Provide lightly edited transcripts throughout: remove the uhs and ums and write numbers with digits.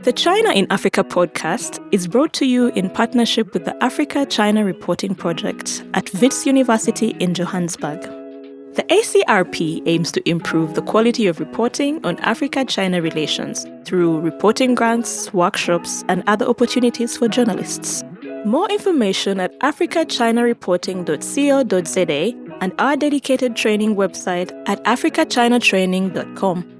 The China in Africa podcast is brought to you in partnership with the Africa-China Reporting Project at Wits University in Johannesburg. The ACRP aims to improve the quality of reporting on Africa-China relations through reporting grants, workshops, and other opportunities for journalists. More information at africachinareporting.co.za and our dedicated training website at africachinatraining.com.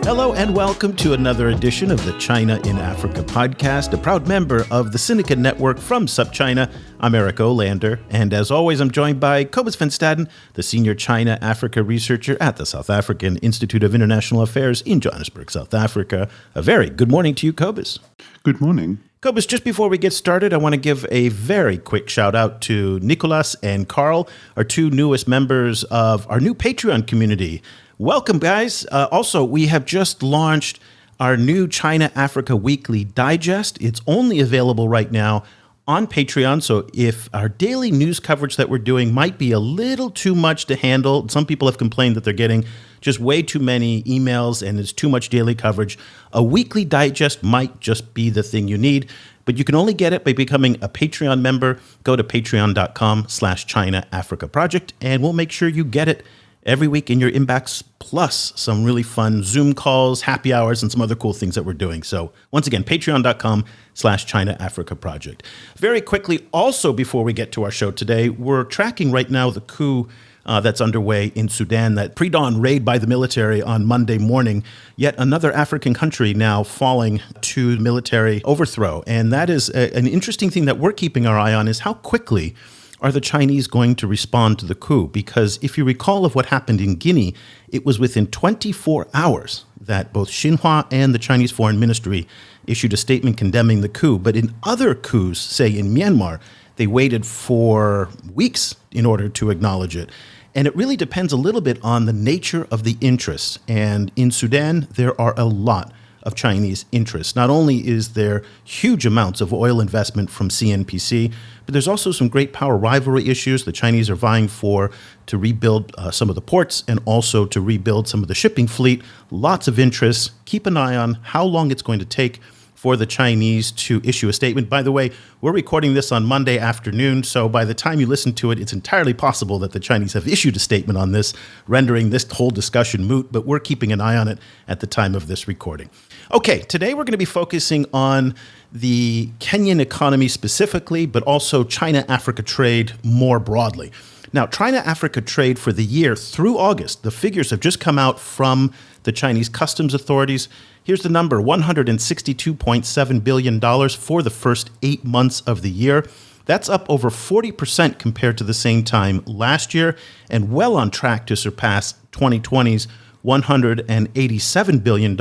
Hello and welcome to another edition of the China in Africa podcast, a proud member of the Syndicate Network from SupChina. I'm Eric Olander, and as always, I'm joined by Cobus van Staden, the senior China-Africa researcher at the South African Institute of International Affairs in Johannesburg, South Africa. A very good morning to you, Cobus. Good morning. Cobus, just before we get started, I want to give a very quick shout out to Nicholas and Carl, our two newest members of our new Patreon community. Welcome, guys. Also, we have just launched our new China Africa Weekly Digest. It's only available right now on Patreon. So if our daily news coverage that we're doing might be a little too much to handle, some people have complained that they're getting just way too many emails and it's too much daily coverage. A weekly digest might just be the thing you need, but you can only get it by becoming a Patreon member. Go to patreon.com/China Africa Project, and we'll make sure you get it every week in your inbox, plus some really fun Zoom calls, happy hours, and some other cool things that we're doing. So once again, patreon.com/China Africa Project. Very quickly, also before we get to our show today, we're tracking right now the coup that's underway in Sudan, that pre-dawn raid by the military on Monday morning. Yet another African country now falling to military overthrow. And that is an interesting thing that we're keeping our eye on, is how quickly are the Chinese going to respond to the coup? Because if you recall of what happened in Guinea, it was within 24 hours that both Xinhua and the Chinese Foreign Ministry issued a statement condemning the coup. But in other coups, say in Myanmar, they waited for weeks in order to acknowledge it. And it really depends a little bit on the nature of the interests. And in Sudan, there are a lot of Chinese interests. Not only is there huge amounts of oil investment from CNPC, but there's also some great power rivalry issues. The Chinese are vying to rebuild some of the ports and also to rebuild some of the shipping fleet. Lots of interests. Keep an eye on how long it's going to take for the Chinese to issue a statement. By the way, we're recording this on Monday afternoon, so by the time you listen to it, it's entirely possible that the Chinese have issued a statement on this, rendering this whole discussion moot, but we're keeping an eye on it at the time of this recording. Okay, today we're going to be focusing on the Kenyan economy specifically, but also China-Africa trade more broadly. Now, China-Africa trade for the year through August, the figures have just come out from the Chinese customs authorities. Here's the number, $162.7 billion for the first 8 months of the year. That's up over 40% compared to the same time last year, and well on track to surpass 2020's $187 billion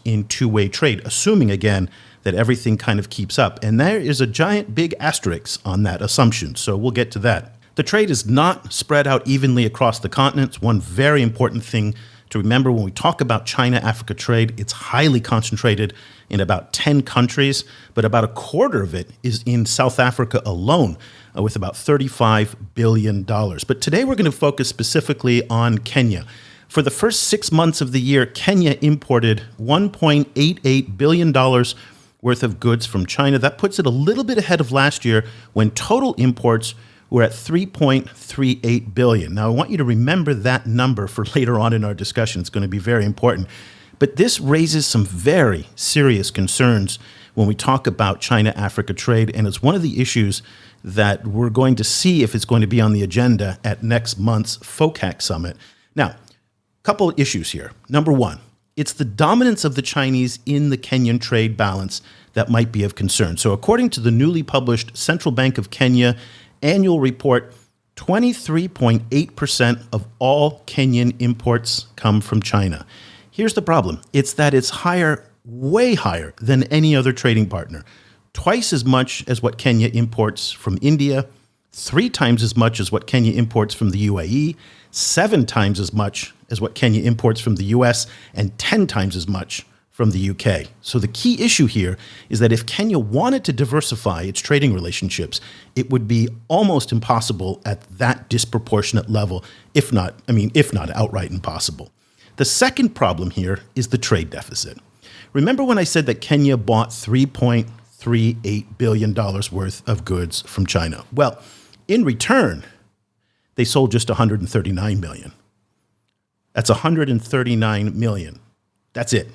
in two-way trade, assuming, again, that everything kind of keeps up. And there is a giant big asterisk on that assumption, so we'll get to that. The trade is not spread out evenly across the continent. One very important thing to remember when we talk about China-Africa trade, it's highly concentrated in about 10 countries, but about a quarter of it is in South Africa alone, with about $35 billion. But today we're going to focus specifically on Kenya. For the first 6 months of the year, Kenya imported $1.88 billion worth of goods from China. That puts it a little bit ahead of last year, when total imports were at $3.38 billion. Now, I want you to remember that number for later on in our discussion. It's going to be very important. But this raises some very serious concerns when we talk about China-Africa trade, and it's one of the issues that we're going to see if it's going to be on the agenda at next month's FOCAC summit. Now, a couple of issues here. Number one, it's the dominance of the Chinese in the Kenyan trade balance that might be of concern. So according to the newly published Central Bank of Kenya annual report, 23.8% of all Kenyan imports come from China. Here's the problem. It's that it's higher, way higher than any other trading partner. Twice as much as what Kenya imports from India, 3 times as much as what Kenya imports from the UAE, 7 times as much as what Kenya imports from the US, and 10 times as much from the UK. So the key issue here is that if Kenya wanted to diversify its trading relationships, it would be almost impossible at that disproportionate level, if not outright impossible. The second problem here is the trade deficit. Remember when I said that Kenya bought $3.38 billion worth of goods from China? Well, in return, they sold just $139 million. That's $139 million. That's it.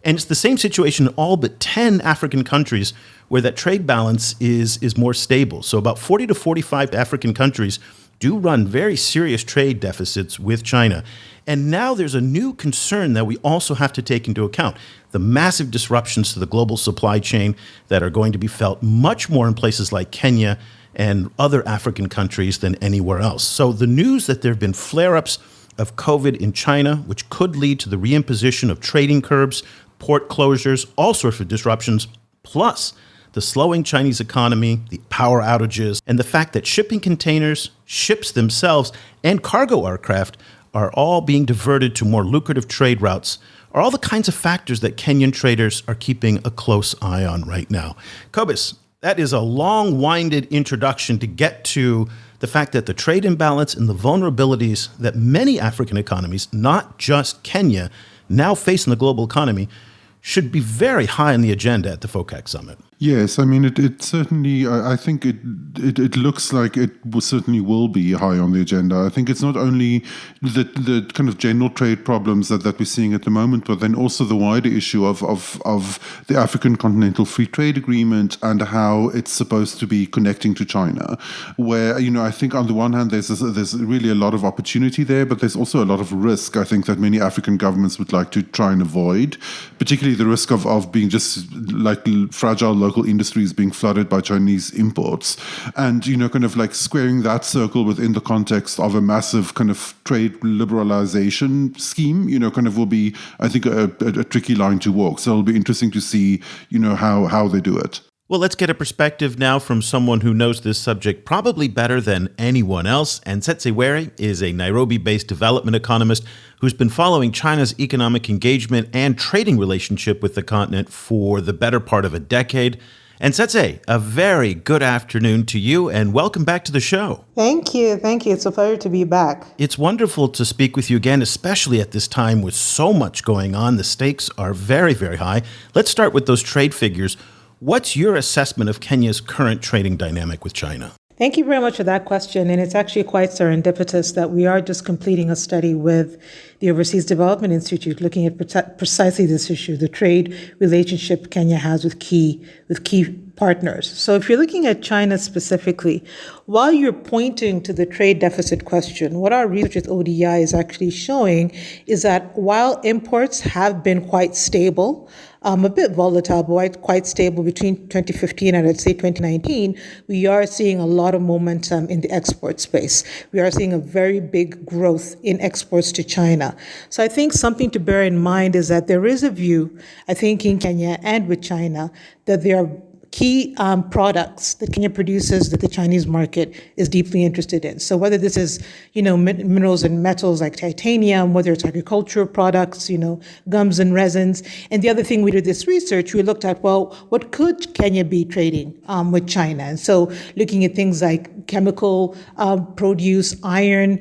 And it's the same situation in all but 10 African countries where that trade balance is more stable. So about 40 to 45 African countries do run very serious trade deficits with China. And now there's a new concern that we also have to take into account: the massive disruptions to the global supply chain that are going to be felt much more in places like Kenya and other African countries than anywhere else. So the news that there have been flare-ups of COVID in China, which could lead to the reimposition of trading curbs, port closures, all sorts of disruptions, plus the slowing Chinese economy, the power outages, and the fact that shipping containers, ships themselves, and cargo aircraft are all being diverted to more lucrative trade routes are all the kinds of factors that Kenyan traders are keeping a close eye on right now. Cobus, that is a long-winded introduction to get to the fact that the trade imbalance and the vulnerabilities that many African economies, not just Kenya, now face in the global economy should be very high on the agenda at the FOCAC summit. Yes, I mean, it certainly, I think it looks like it certainly will be high on the agenda. I think it's not only the kind of general trade problems that we're seeing at the moment, but then also the wider issue of the African Continental Free Trade Agreement and how it's supposed to be connecting to China, where, I think on the one hand, there's really a lot of opportunity there, but there's also a lot of risk, I think, that many African governments would like to try and avoid, particularly the risk of being just like fragile local industries being flooded by Chinese imports, and kind of like squaring that circle within the context of a massive kind of trade liberalization scheme, kind of will be, I think, a tricky line to walk. So it'll be interesting to see, how they do it. Well, let's get a perspective now from someone who knows this subject probably better than anyone else. Anzetse Were is a Nairobi-based development economist who's been following China's economic engagement and trading relationship with the continent for the better part of a decade. Anzetse, a very good afternoon to you, and welcome back to the show. Thank you. It's a pleasure to be back. It's wonderful to speak with you again, especially at this time with so much going on. The stakes are very, very high. Let's start with those trade figures. What's your assessment of Kenya's current trading dynamic with China? Thank you very much for that question. And it's actually quite serendipitous that we are just completing a study with the Overseas Development Institute looking at precisely this issue, the trade relationship Kenya has with key partners. So if you're looking at China specifically, while you're pointing to the trade deficit question, what our research with ODI is actually showing is that while imports have been quite stable, a bit volatile, but quite stable between 2015 and I'd say 2019, we are seeing a lot of momentum in the export space. We are seeing a very big growth in exports to China. So I think something to bear in mind is that there is a view, I think in Kenya and with China, that there are key products that Kenya produces that the Chinese market is deeply interested in. So whether this is, minerals and metals like titanium, whether it's agricultural products, gums and resins. And the other thing we did this research, we looked at, well, what could Kenya be trading with China? And so looking at things like chemical produce, iron,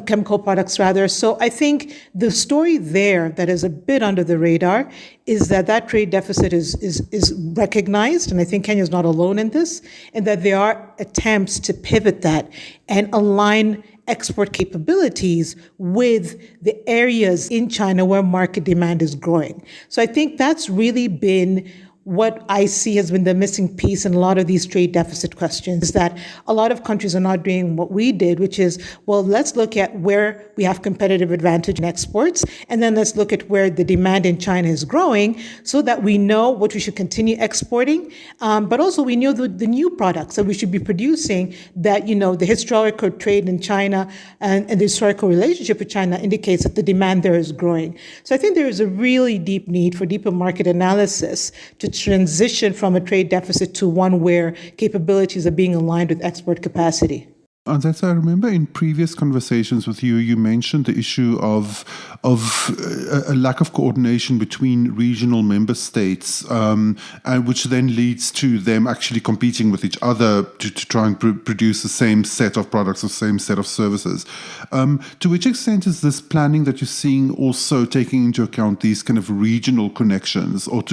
chemical products rather. So I think the story there that is a bit under the radar is that trade deficit is recognized, and I think Kenya is not alone in this, and that there are attempts to pivot that and align export capabilities with the areas in China where market demand is growing. So I think that's really been what I see has been the missing piece in a lot of these trade deficit questions, is that a lot of countries are not doing what we did, which is, well, let's look at where we have competitive advantage in exports, and then let's look at where the demand in China is growing so that we know what we should continue exporting, but also we know the new products that we should be producing that, the historical trade in China and the historical relationship with China indicates that the demand there is growing. So I think there is a really deep need for deeper market analysis to transition from a trade deficit to one where capabilities are being aligned with export capacity. Anzetse, I remember in previous conversations with you, you mentioned the issue of a lack of coordination between regional member states, and which then leads to them actually competing with each other to try and produce the same set of products or same set of services. To which extent is this planning that you're seeing also taking into account these kind of regional connections, or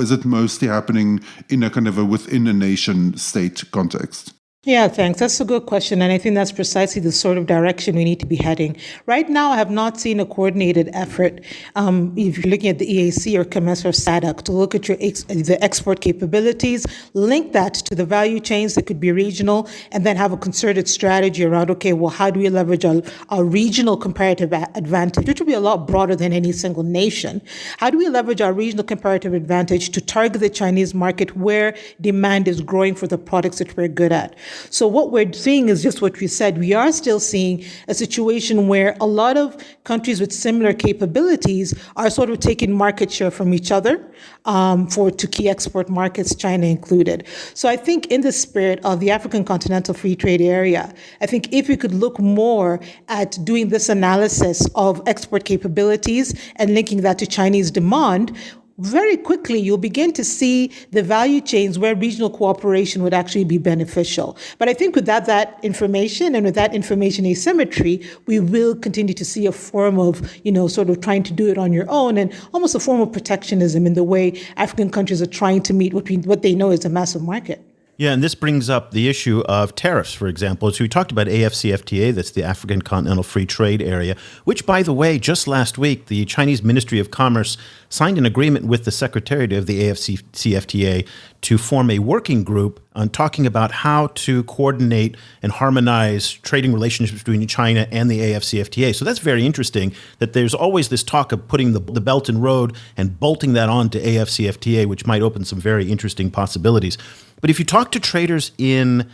is it mostly happening in a kind of a within a nation state context? Yeah, thanks. That's a good question. And I think that's precisely the sort of direction we need to be heading. Right now, I have not seen a coordinated effort, if you're looking at the EAC or COMESA or SADC, to look at the export capabilities, link that to the value chains that could be regional, and then have a concerted strategy around, okay, well, how do we leverage our regional comparative advantage, which will be a lot broader than any single nation? How do we leverage our regional comparative advantage to target the Chinese market where demand is growing for the products that we're good at? So what we're seeing is just what we said. We are still seeing a situation where a lot of countries with similar capabilities are sort of taking market share from each other to key export markets, China included. So I think in the spirit of the African Continental Free Trade Area, I think if we could look more at doing this analysis of export capabilities and linking that to Chinese demand, very quickly, you'll begin to see the value chains where regional cooperation would actually be beneficial. But I think without that information and with that information asymmetry, we will continue to see a form of, sort of trying to do it on your own and almost a form of protectionism in the way African countries are trying to meet what they know is a massive market. Yeah, and this brings up the issue of tariffs, for example. So we talked about AFCFTA, that's the African Continental Free Trade Area, which, by the way, just last week, the Chinese Ministry of Commerce signed an agreement with the Secretariat of the AFCFTA to form a working group on talking about how to coordinate and harmonize trading relationships between China and the AFCFTA. So that's very interesting that there's always this talk of putting the Belt and Road and bolting that on to AFCFTA, which might open some very interesting possibilities. But if you talk to traders in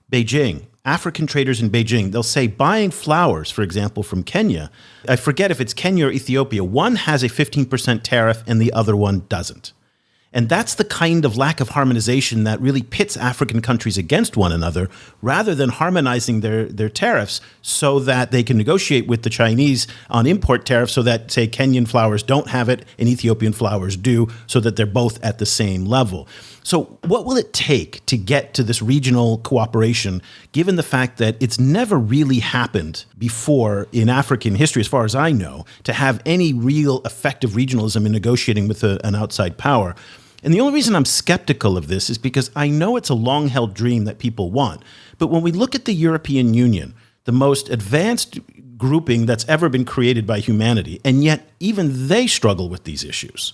Beijing, African traders in Beijing, they'll say buying flowers, for example, from Kenya, I forget if it's Kenya or Ethiopia, one has a 15% tariff and the other one doesn't. And that's the kind of lack of harmonization that really pits African countries against one another, rather than harmonizing their tariffs so that they can negotiate with the Chinese on import tariffs so that, say, Kenyan flowers don't have it and Ethiopian flowers do, so that they're both at the same level. So what will it take to get to this regional cooperation, given the fact that it's never really happened before in African history, as far as I know, to have any real effective regionalism in negotiating with an outside power? And the only reason I'm skeptical of this is because I know it's a long-held dream that people want. But when we look at the European Union, the most advanced grouping that's ever been created by humanity, and yet even they struggle with these issues.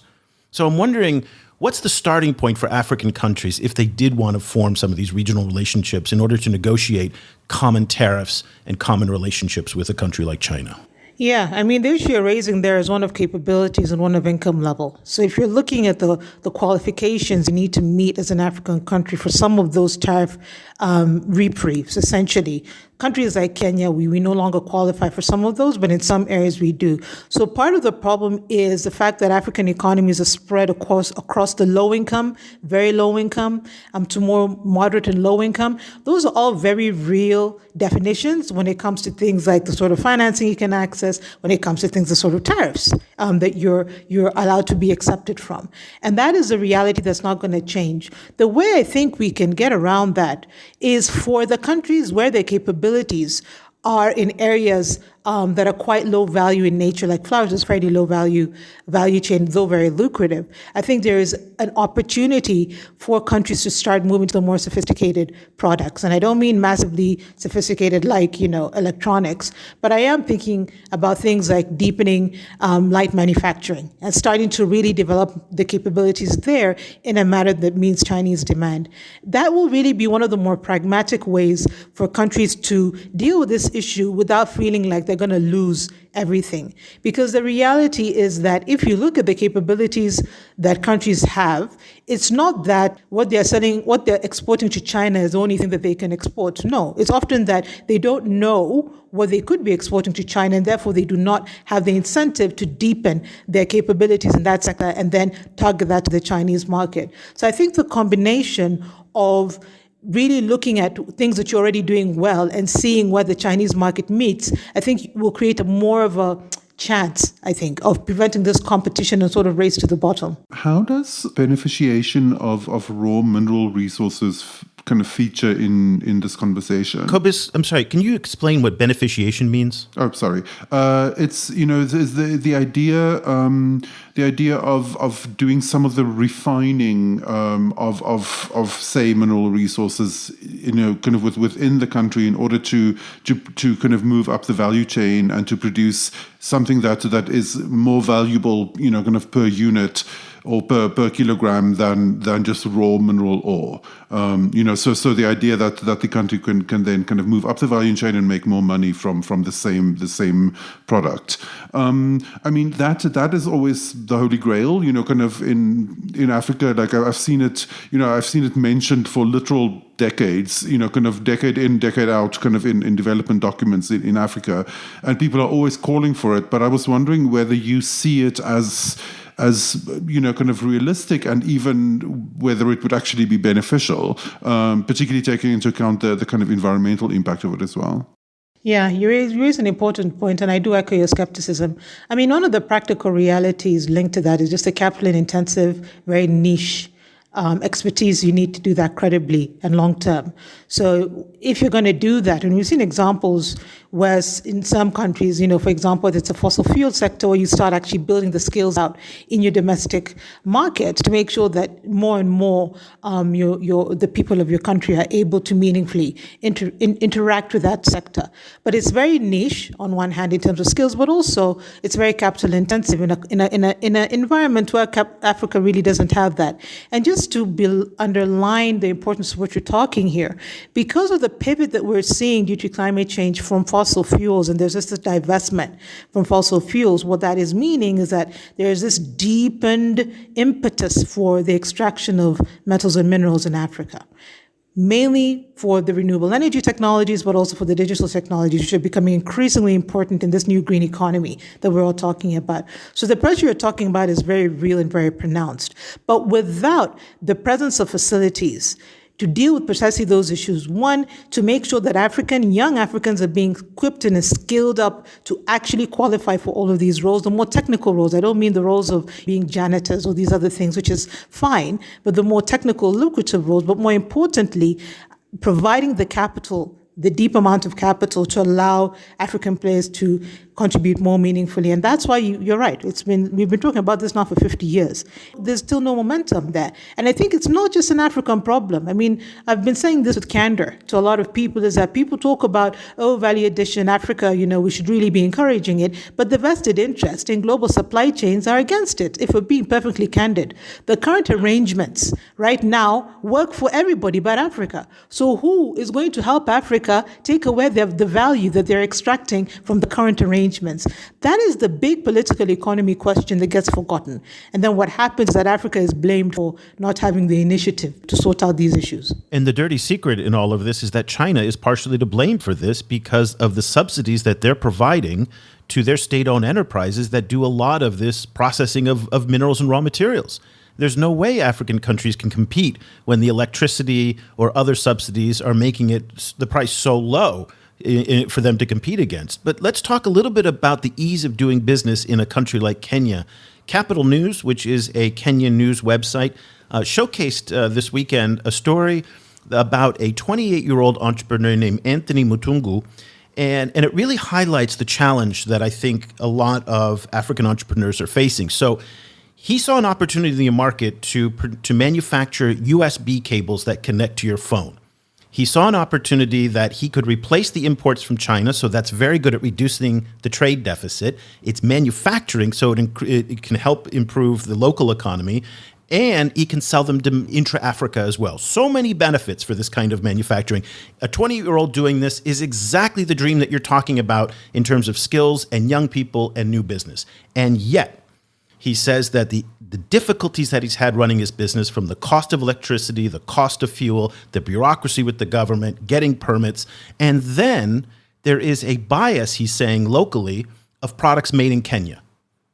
So I'm wondering, what's the starting point for African countries if they did want to form some of these regional relationships in order to negotiate common tariffs and common relationships with a country like China? Yeah, I mean, the issue you're raising there is one of capabilities and one of income level. So if you're looking at the qualifications you need to meet as an African country for some of those tariff reprieves, essentially, countries like Kenya, we no longer qualify for some of those, but in some areas we do. So part of the problem is the fact that African economies are spread across the low income, very low income, to more moderate and low income. Those are all very real definitions when it comes to things like the sort of financing you can access, when it comes to things, the sort of tariffs that you're allowed to be accepted from. And that is a reality that's not going to change. The way I think we can get around that is for the countries where their capabilities are in areas that are quite low value in nature, like flowers is fairly low value chain, though very lucrative. I think there is an opportunity for countries to start moving to the more sophisticated products. And I don't mean massively sophisticated like, electronics, but I am thinking about things like deepening light manufacturing and starting to really develop the capabilities there in a manner that meets Chinese demand. That will really be one of the more pragmatic ways for countries to deal with this issue without feeling like they're going to lose everything. Because the reality is that if you look at the capabilities that countries have, it's not that what they're selling, what they're exporting to China is the only thing that they can export. No, it's often that they don't know what they could be exporting to China, and therefore they do not have the incentive to deepen their capabilities in that sector and then target that to the Chinese market. So I think the combination of really looking at things that you're already doing well and seeing where the Chinese market meets, I think will create more of a chance, I think, of preventing this competition and sort of race to the bottom. How does beneficiation of raw mineral resources kind of feature in this conversation? Cobus, I'm sorry, can you explain what beneficiation means? Oh, sorry. It's the idea of doing some of the refining of say mineral resources, kind of within the country in order to kind of move up the value chain and to produce something that is more valuable, kind of per unit or per kilogram than just raw mineral ore. So the idea that the country can then kind of move up the value chain and make more money from the same product. I mean that is always the holy grail. Kind of in Africa, like I've seen it. I've seen it mentioned for literal decades. Kind of decade in, decade out, kind of in development documents in Africa, and people are always calling for it. But I was wondering whether you see it as kind of realistic, and even whether it would actually be beneficial, particularly taking into account the kind of environmental impact of it as well. Yeah, you raise an important point, and I do echo your skepticism. I mean, one of the practical realities linked to that is just the capital-intensive, very niche expertise you need to do that credibly and long term. So if you're going to do that, and we've seen examples where in some countries, for example, it's a fossil fuel sector where you start actually building the skills out in your domestic market to make sure that more and more the people of your country are able to meaningfully interact with that sector. But it's very niche on one hand in terms of skills, but also it's very capital intensive in an environment where Africa really doesn't have that. And just to underline the importance of what you're talking here, because of the pivot that we're seeing due to climate change from fossil fuels, and there's just this divestment from fossil fuels, what that is meaning is that there's this deepened impetus for the extraction of metals and minerals in Africa, mainly for the renewable energy technologies, but also for the digital technologies, which are becoming increasingly important in this new green economy that we're all talking about. So the pressure you're talking about is very real and very pronounced. But without the presence of facilities to deal with precisely those issues, one, to make sure that young Africans are being equipped and skilled up to actually qualify for all of these roles, the more technical roles. I don't mean the roles of being janitors or these other things, which is fine, but the more technical, lucrative roles, but more importantly, providing the capital, the deep amount of capital to allow African players to contribute more meaningfully. And that's why you're right. We've been talking about this now for 50 years. There's still no momentum there. And I think it's not just an African problem. I mean, I've been saying this with candor to a lot of people, is that people talk about, value addition, Africa, we should really be encouraging it. But the vested interest in global supply chains are against it, if we're being perfectly candid. The current arrangements right now work for everybody but Africa. So who is going to help Africa take away the value that they're extracting from the current arrangements? That is the big political economy question that gets forgotten. And then what happens is that Africa is blamed for not having the initiative to sort out these issues. And the dirty secret in all of this is that China is partially to blame for this because of the subsidies that they're providing to their state-owned enterprises that do a lot of this processing of minerals and raw materials. There's no way African countries can compete when the electricity or other subsidies are making the price so low for them to compete against. But let's talk a little bit about the ease of doing business in a country like Kenya. Capital News, which is a Kenyan news website, showcased this weekend a story about a 28-year-old entrepreneur named Anthony Mutungu. And it really highlights the challenge that I think a lot of African entrepreneurs are facing. So he saw an opportunity in the market to manufacture USB cables that connect to your phone. He saw an opportunity that he could replace the imports from China, so that's very good at reducing the trade deficit. It's manufacturing, so it can help improve the local economy, and he can sell them to intra-Africa as well. So many benefits for this kind of manufacturing. A 20-year-old doing this is exactly the dream that you're talking about in terms of skills and young people and new business. And yet, he says that the difficulties that he's had running his business, from the cost of electricity, the cost of fuel, the bureaucracy with the government, getting permits, and then there is a bias, he's saying locally, of products made in Kenya.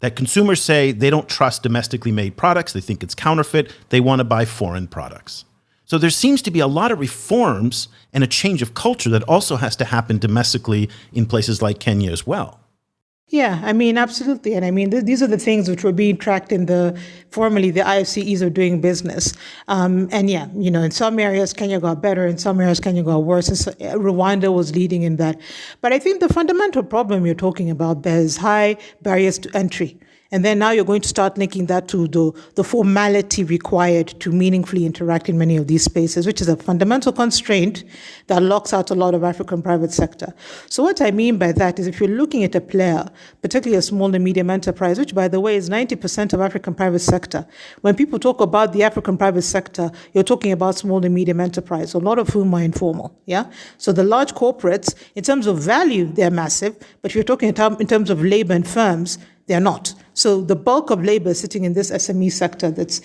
That consumers say they don't trust domestically made products, they think it's counterfeit, they want to buy foreign products. So there seems to be a lot of reforms and a change of culture that also has to happen domestically in places like Kenya as well. Yeah, I mean, absolutely. And I mean, these are the things which were being tracked in formerly the IFC ease of doing business. And yeah, in some areas, Kenya got better. In some areas, Kenya got worse. And so, Rwanda was leading in that. But I think the fundamental problem you're talking about there is high barriers to entry. And then now you're going to start linking that to the formality required to meaningfully interact in many of these spaces, which is a fundamental constraint that locks out a lot of African private sector. So what I mean by that is if you're looking at a player, particularly a small and medium enterprise, which by the way is 90% of African private sector, when people talk about the African private sector, you're talking about small and medium enterprise, a lot of whom are informal. Yeah. So the large corporates, in terms of value, they're massive, but if you're talking in terms of labor and firms, they're not. So the bulk of labor is sitting in this SME sector that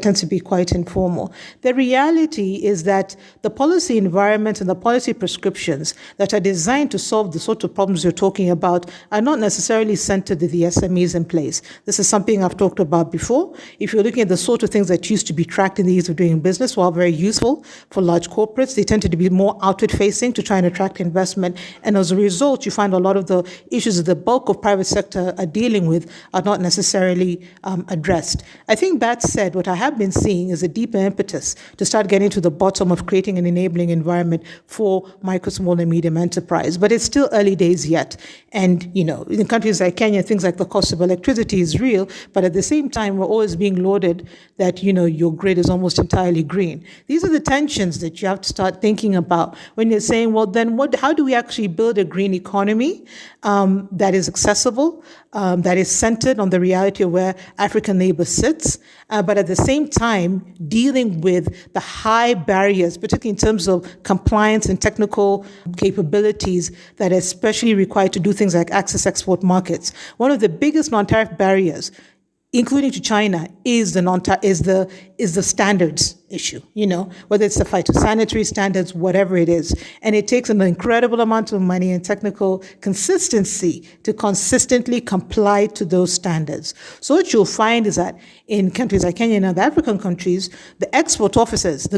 tends to be quite informal. The reality is that the policy environment and the policy prescriptions that are designed to solve the sort of problems you're talking about are not necessarily centered in the SMEs in place. This is something I've talked about before. If you're looking at the sort of things that used to be tracked in the ease of doing business, while very useful for large corporates, they tend to be more outward-facing to try and attract investment. And as a result, you find a lot of the issues that the bulk of private sector are dealing with are not necessarily addressed. I think that said, what I have been seeing is a deeper impetus to start getting to the bottom of creating an enabling environment for micro, small, and medium enterprise. But it's still early days yet. And, in countries like Kenya, things like the cost of electricity is real, but at the same time, we're always being lauded that, your grid is almost entirely green. These are the tensions that you have to start thinking about when you're saying, well, then how do we actually build a green economy that is accessible, that is centered on the reality of where African labor sits, but at the same time dealing with the high barriers, particularly in terms of compliance and technical capabilities that are especially required to do things like access export markets. One of the biggest non-tariff barriers, including to China, is the standards issue, whether it's the phytosanitary standards, whatever it is. And it takes an incredible amount of money and technical consistency to consistently comply to those standards. So what you'll find is that in countries like Kenya and other African countries, the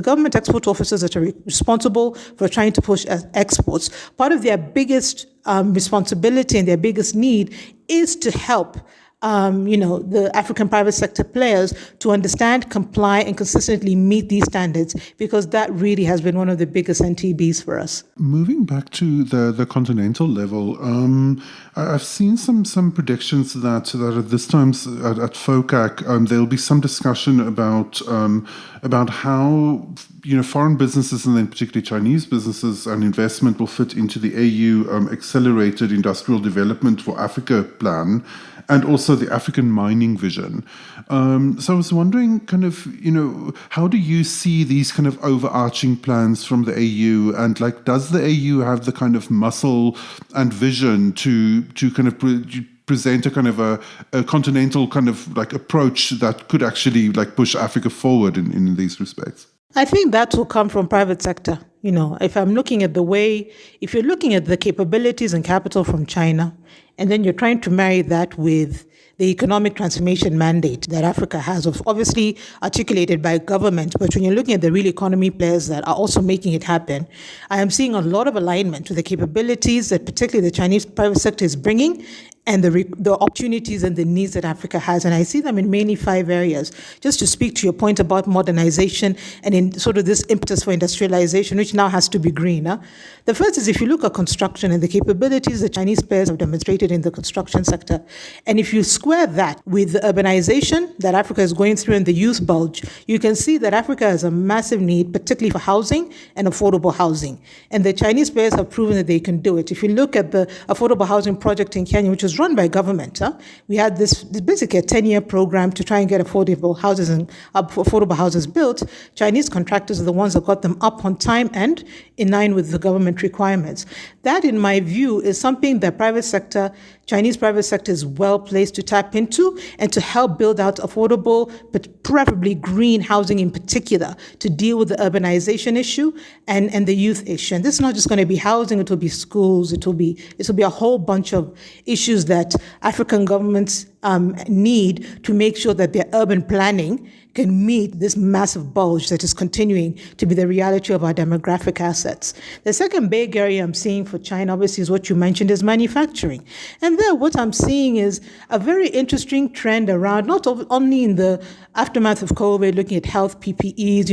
government export officers that are responsible for trying to push exports, part of their biggest responsibility and their biggest need is to help the African private sector players to understand, comply, and consistently meet these standards, because that really has been one of the biggest NTBs for us. Moving back to the continental level, I've seen some predictions that at this time at FOCAC there'll be some discussion about how foreign businesses and then particularly Chinese businesses and investment will fit into the AU Accelerated Industrial Development for Africa plan, and also the African mining vision. So I was wondering how do you see these kind of overarching plans from the AU, and does the AU have the kind of muscle and vision to kind of present a kind of a continental kind of approach that could actually push Africa forward in these respects? I think that will come from private sector. If you're looking at the capabilities and capital from China, and then you're trying to marry that with the economic transformation mandate that Africa has, obviously articulated by government, but when you're looking at the real economy players that are also making it happen, I am seeing a lot of alignment to the capabilities that particularly the Chinese private sector is bringing, and the opportunities and the needs that Africa has. And I see them in mainly 5 areas. Just to speak to your point about modernization and in sort of this impetus for industrialization, which now has to be green. The first is if you look at construction and the capabilities the Chinese players have demonstrated in the construction sector, and if you square that with the urbanization that Africa is going through and the youth bulge, you can see that Africa has a massive need, particularly for housing and affordable housing. And the Chinese players have proven that they can do it. If you look at the affordable housing project in Kenya, which was run by government, we had this basically a 10-year program to try and get affordable houses built. Chinese contractors are the ones that got them up on time and in line with the government requirements. That, in my view, is something that Chinese private sector is well placed to tap into and to help build out affordable, but preferably green housing in particular, to deal with the urbanization issue and the youth issue. And this is not just going to be housing, it will be schools, it will be a whole bunch of issues that African governments need to make sure that their urban planning can meet this massive bulge that is continuing to be the reality of our demographic assets. The second big area I'm seeing for China, obviously, is what you mentioned, is manufacturing. And there, what I'm seeing is a very interesting trend around, not only in the aftermath of COVID, looking at health PPEs,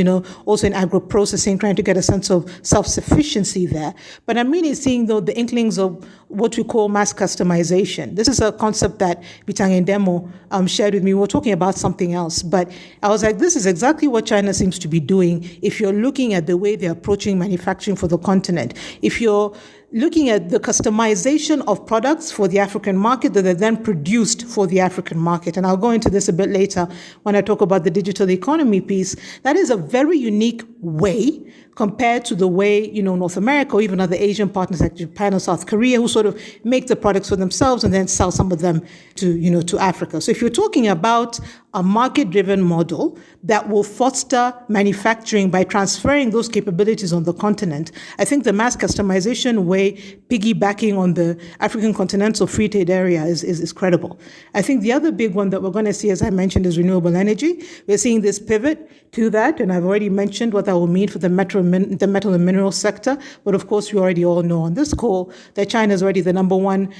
also in agro-processing, trying to get a sense of self-sufficiency there. But I'm really seeing, though, the inklings of what we call mass customization. This is a concept that Bitang Demo shared with me. We were talking about something else, but I was like, this is exactly what China seems to be doing if you're looking at the way they're approaching manufacturing for the continent. If you're looking at the customization of products for the African market that are then produced for the African market. And I'll go into this a bit later when I talk about the digital economy piece. That is a very unique way compared to the way, North America or even other Asian partners like Japan or South Korea, who sort of make the products for themselves and then sell some of them to Africa. So if you're talking about a market-driven model that will foster manufacturing by transferring those capabilities on the continent, I think the mass customization way, piggybacking on the African continental free trade area is credible. I think the other big one that we're going to see, as I mentioned, is renewable energy. We're seeing this pivot to that, and I've already mentioned what that will mean for the metal and mineral sector. But of course, we already all know on this call that China is already the number one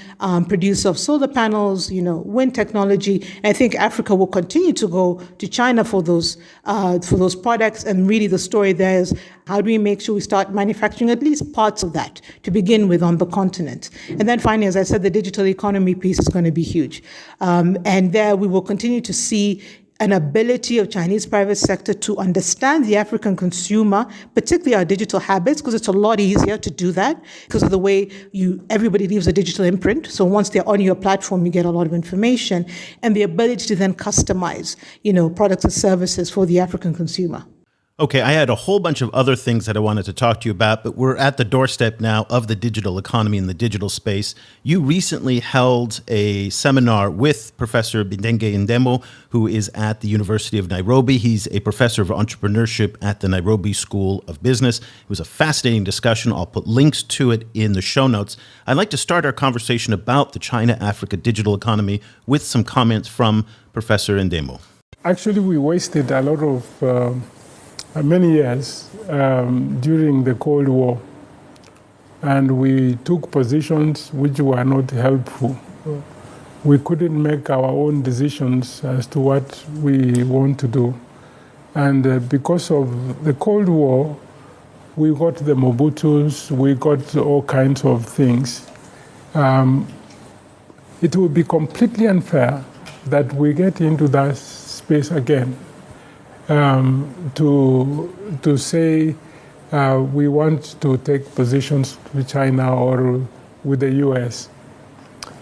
producer of solar panels, wind technology. And I think Africa will continue to go to China for those products. And really, the story there is how do we make sure we start manufacturing at least parts of that to begin with on the continent? And then finally, as I said, the digital economy piece is going to be huge. And there we will continue to see an ability of Chinese private sector to understand the African consumer, particularly our digital habits, because it's a lot easier to do that because of the way everybody leaves a digital imprint. So once they're on your platform, you get a lot of information, and the ability to then customize, products and services for the African consumer. Okay, I had a whole bunch of other things that I wanted to talk to you about, but we're at the doorstep now of the digital economy and the digital space. You recently held a seminar with Professor Bitang Demo, who is at the University of Nairobi. He's a professor of entrepreneurship at the Nairobi School of Business. It was a fascinating discussion. I'll put links to it in the show notes. I'd like to start our conversation about the China-Africa digital economy with some comments from Professor Ndemo. Actually, we wasted a lot of many years during the Cold War, and we took positions which were not helpful. We couldn't make our own decisions as to what we want to do. And because of the Cold War, we got the Mobutus, we got all kinds of things. It would be completely unfair that we get into that space again. To say we want to take positions with China or with the US.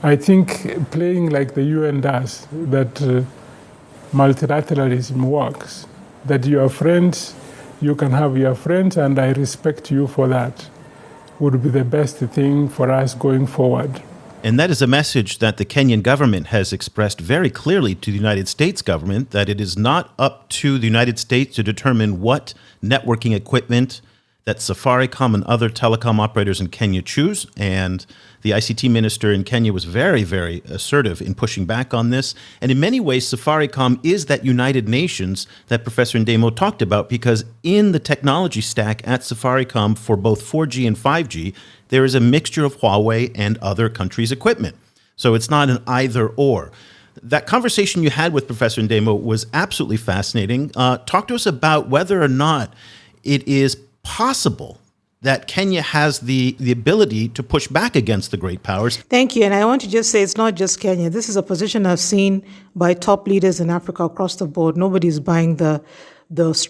I think playing like the UN does, that multilateralism works, that you are friends, you can have your friends, and I respect you for that, would be the best thing for us going forward. And that is a message that the Kenyan government has expressed very clearly to the United States government, that it is not up to the United States to determine what networking equipment that Safaricom and other telecom operators in Kenya choose. And the ICT minister in Kenya was very, very assertive in pushing back on this. And in many ways, Safaricom is that United Nations that Professor Ndemo talked about, because in the technology stack at Safaricom for both 4G and 5G, there is a mixture of Huawei and other countries' equipment. So it's not an either or. That conversation you had with Professor Ndemo was absolutely fascinating. Talk to us about whether or not it is possible that Kenya has the ability to push back against the great powers. Thank you. And I want to just say it's not just Kenya. This is a position I've seen by top leaders in Africa across the board. Nobody's buying the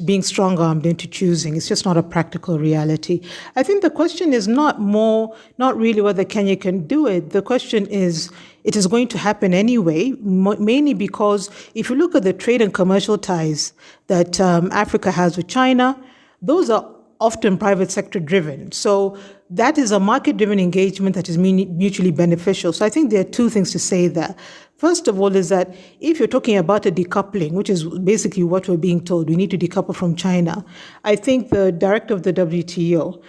being strong-armed into choosing. It's just not a practical reality. I think the question is not really whether Kenya can do it. The question is, it is going to happen anyway, mainly because if you look at the trade and commercial ties that Africa has with China, those are often private sector driven. So that is a market-driven engagement that is mutually beneficial. So I think there are two things to say there. First of all, is that if you're talking about a decoupling, which is basically what we're being told, we need to decouple from China. I think the director of the WTO,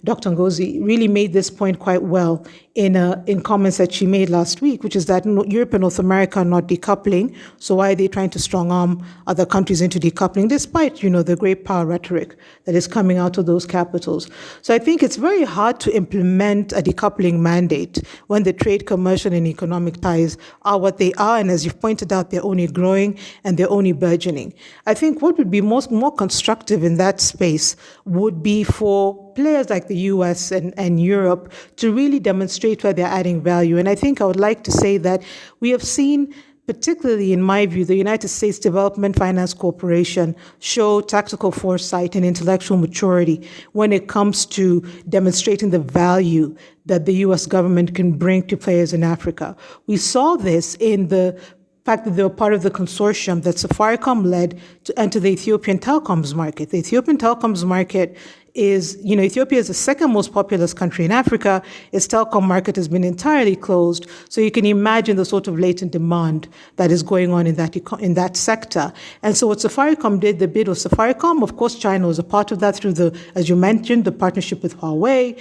Dr. Ngozi, really made this point quite well in comments that she made last week, which is that Europe and North America are not decoupling. So why are they trying to strong arm other countries into decoupling, despite the great power rhetoric that is coming out of those capitals? So I think it's very hard to implement a decoupling mandate when the trade, commercial, and economic ties are what they are, and as you've pointed out, they're only growing and they're only burgeoning. I think what would be more constructive in that space would be for players like the US and Europe to really demonstrate where they're adding value. And I think I would like to say that we have seen, particularly in my view, the United States Development Finance Corporation show tactical foresight and intellectual maturity when it comes to demonstrating the value that the US government can bring to players in Africa. We saw this in the fact that they were part of the consortium that Safaricom led to enter the Ethiopian telecoms market. The Ethiopian telecoms market is, Ethiopia is the second most populous country in Africa. Its telecom market has been entirely closed. So you can imagine the sort of latent demand that is going on in that sector. And so what Safaricom did, the bid was Safaricom. Of course, China was a part of that through as you mentioned, the partnership with Huawei.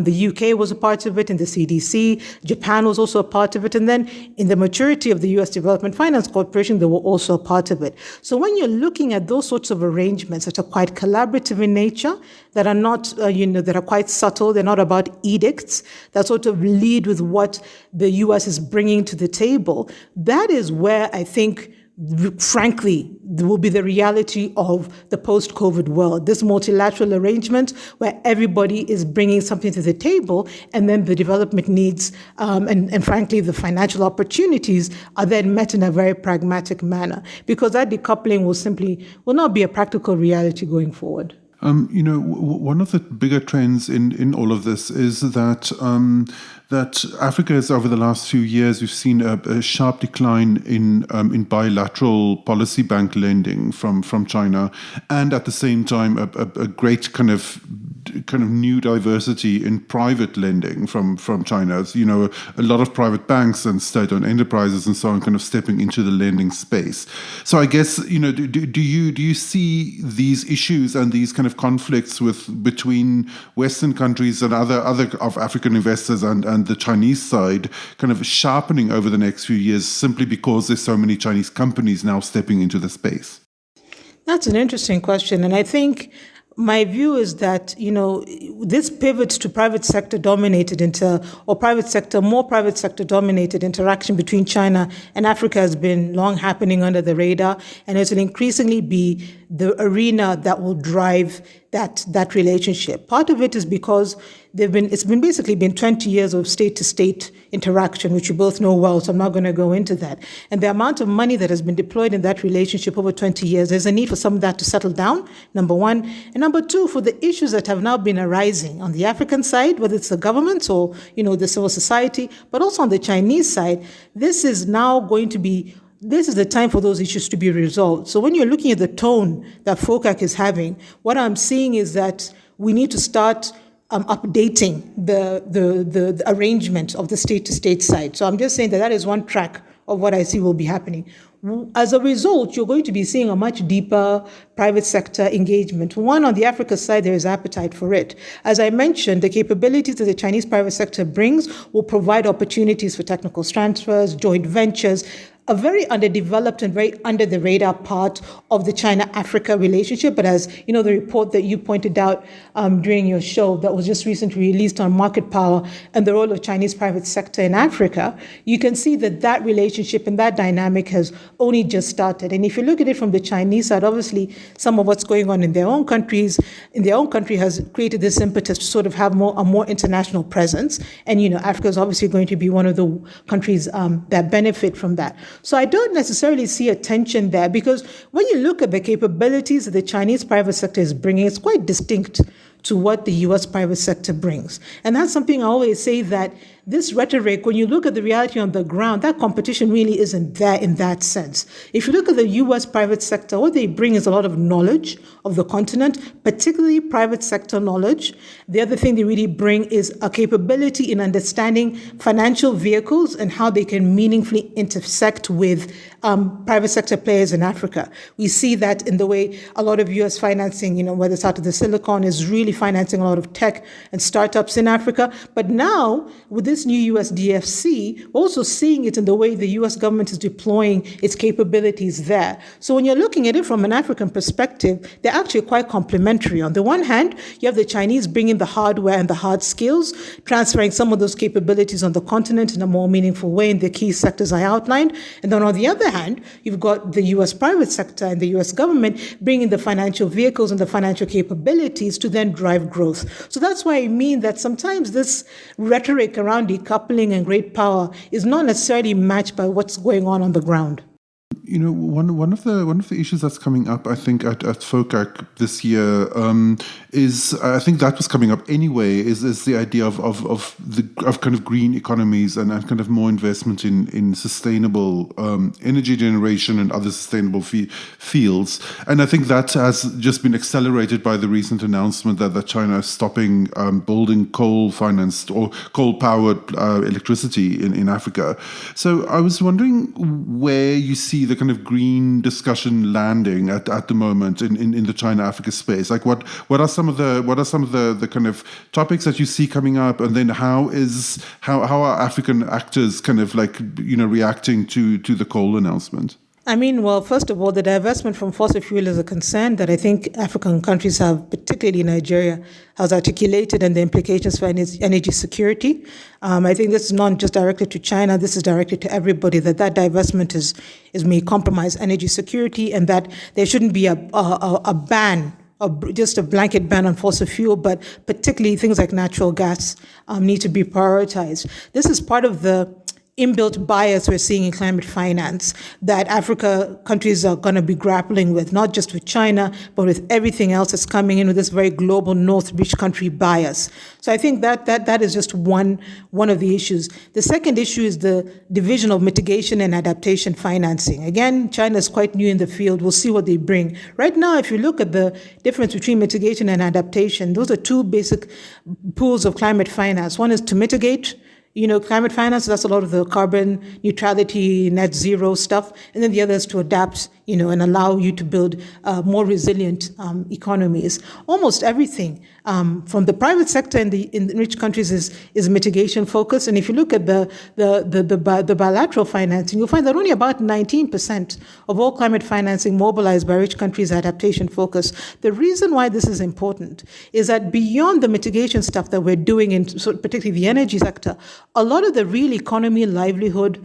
The UK was a part of it in the CDC. Japan was also a part of it. And then in the maturity of the US Development Finance Corporation, they were also a part of it. So when you're looking at those sorts of arrangements that are quite collaborative in nature, that are not, that are quite subtle. They're not about edicts that sort of lead with what the U.S. is bringing to the table. That is where I think, frankly, will be the reality of the post-COVID world. This multilateral arrangement where everybody is bringing something to the table, and then the development needs and frankly, the financial opportunities are then met in a very pragmatic manner, because that decoupling will not be a practical reality going forward. One of the bigger trends in all of this is that Africa has, over the last few years, we've seen a sharp decline in bilateral policy bank lending from China, and at the same time a great kind of new diversity in private lending from China. A lot of private banks and state-owned enterprises and so on kind of stepping into the lending space. So I guess, do you see these issues and these kind of conflicts between Western countries and other of African investors and the Chinese side kind of sharpening over the next few years simply because there's so many Chinese companies now stepping into the space? That's an interesting question. And I think my view is that, this pivot to private sector dominated more private sector dominated interaction between China and Africa has been long happening under the radar, and it will increasingly be the arena that will drive that relationship. Part of it is because it's basically been 20 years of state-to-state interaction, which you both know well, so I'm not going to go into that. And the amount of money that has been deployed in that relationship over 20 years, there's a need for some of that to settle down, number one. And number two, for the issues that have now been arising on the African side, whether it's the government or, the civil society, but also on the Chinese side, this is the time for those issues to be resolved. So when you're looking at the tone that FOCAC is having, what I'm seeing is that we need to start updating the arrangement of the state-to-state side. So I'm just saying that is one track of what I see will be happening. As a result, you're going to be seeing a much deeper private sector engagement. One, on the Africa side, there is appetite for it. As I mentioned, the capabilities that the Chinese private sector brings will provide opportunities for technical transfers, joint ventures, a very underdeveloped and very under the radar part of the China-Africa relationship. But as the report that you pointed out during your show that was just recently released on market power and the role of Chinese private sector in Africa, you can see that relationship and that dynamic has only just started. And if you look at it from the Chinese side, obviously some of what's going on in their own country has created this impetus to sort of have a more international presence. And Africa is obviously going to be one of the countries that benefit from that. So I don't necessarily see a tension there, because when you look at the capabilities that the Chinese private sector is bringing, it's quite distinct to what the U.S. private sector brings. And that's something I always say, that this rhetoric, when you look at the reality on the ground, that competition really isn't there in that sense. If you look at the U.S. private sector, what they bring is a lot of knowledge of the continent, particularly private sector knowledge. The other thing they really bring is a capability in understanding financial vehicles and how they can meaningfully intersect with private sector players in Africa. We see that in the way a lot of U.S. financing, whether it's out of the Silicon, is really financing a lot of tech and startups in Africa. But now, with this new U.S. DFC, we're also seeing it in the way the U.S. government is deploying its capabilities there. So when you're looking at it from an African perspective, they're actually quite complementary. On the one hand, you have the Chinese bringing the hardware and the hard skills, transferring some of those capabilities on the continent in a more meaningful way in the key sectors I outlined. And then on the other hand, you've got the U.S. private sector and the U.S. government bringing the financial vehicles and the financial capabilities to then drive growth. So that's why I mean that sometimes this rhetoric around decoupling and great power is not necessarily matched by what's going on the ground. One of the issues that's coming up, I think, at FOCAC this year is, I think that was coming up anyway, is the idea of kind of green economies and kind of more investment in sustainable energy generation and other sustainable fields. And I think that has just been accelerated by the recent announcement that China is stopping building coal-financed or coal-powered electricity in Africa. So I was wondering where you see the kind of green discussion landing at the moment in the China-Africa space. Like what are some of the kind of topics that you see coming up, and then how are African actors kind of reacting to the coal announcement? I mean, well, first of all, the divestment from fossil fuel is a concern that I think African countries have, particularly Nigeria, has articulated, and the implications for energy security. I think this is not just directed to China, this is directed to everybody, that divestment may compromise energy security, and that there shouldn't be a ban, just a blanket ban on fossil fuel, but particularly things like natural gas need to be prioritized. This is part of the inbuilt bias we're seeing in climate finance that Africa countries are going to be grappling with, not just with China, but with everything else that's coming in with this very global North rich country bias. So I think that is just one of the issues. The second issue is the division of mitigation and adaptation financing. Again, China is quite new in the field. We'll see what they bring. Right now, if you look at the difference between mitigation and adaptation, those are two basic pools of climate finance. One is to mitigate climate finance, that's a lot of the carbon neutrality, net zero stuff. And then the other is to adapt, and allow you to build more resilient economies. Almost everything from the private sector in rich countries is mitigation focused. And if you look at the bilateral financing, you'll find that only about 19% of all climate financing mobilized by rich countries is adaptation focused. The reason why this is important is that beyond the mitigation stuff that we're doing in particularly the energy sector, a lot of the real economy livelihood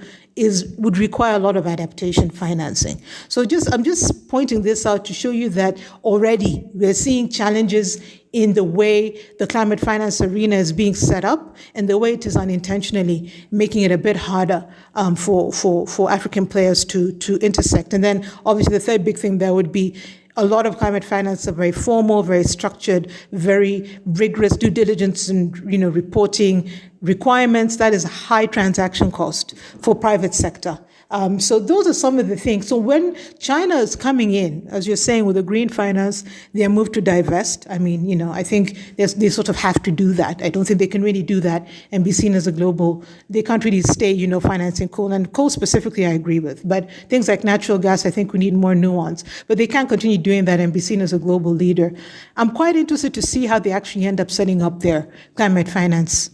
would require a lot of adaptation financing. So I'm just pointing this out to show you that already we're seeing challenges in the way the climate finance arena is being set up and the way it is unintentionally making it a bit harder for African players to intersect. And then obviously the third big thing there would be a lot of climate finance are very formal, very structured, very rigorous due diligence and reporting requirements. That is a high transaction cost for private sector. So those are some of the things. So when China is coming in, as you're saying, with the green finance, their move to divest, I mean, I think they sort of have to do that. I don't think they can really do that and be seen as a global. They can't really stay, financing coal. And coal specifically, I agree with. But things like natural gas, I think we need more nuance. But they can't continue doing that and be seen as a global leader. I'm quite interested to see how they actually end up setting up their climate finance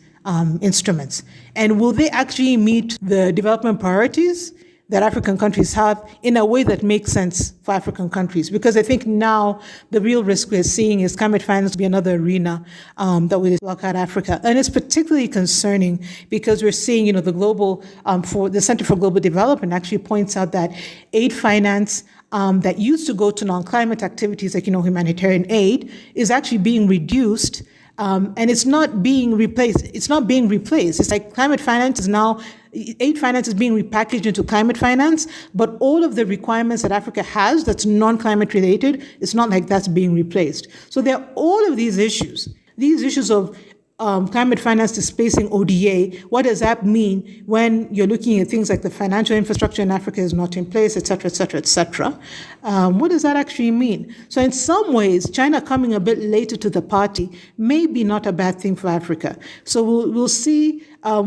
instruments. And will they actually meet the development priorities that African countries have in a way that makes sense for African countries? Because I think now the real risk we're seeing is climate finance to be another arena that will look at Africa. And it's particularly concerning because we're seeing, the global, for the Center for Global Development actually points out that aid finance that used to go to non-climate activities like, humanitarian aid is actually being reduced. And it's not being replaced. It's like climate finance is now, aid finance is being repackaged into climate finance, but all of the requirements that Africa has that's non-climate related, it's not like that's being replaced. So there are all of these issues of climate finance displacing ODA, what does that mean when you're looking at things like the financial infrastructure in Africa is not in place, et cetera, et cetera, et cetera? What does that actually mean? So in some ways, China coming a bit later to the party may be not a bad thing for Africa. So we'll see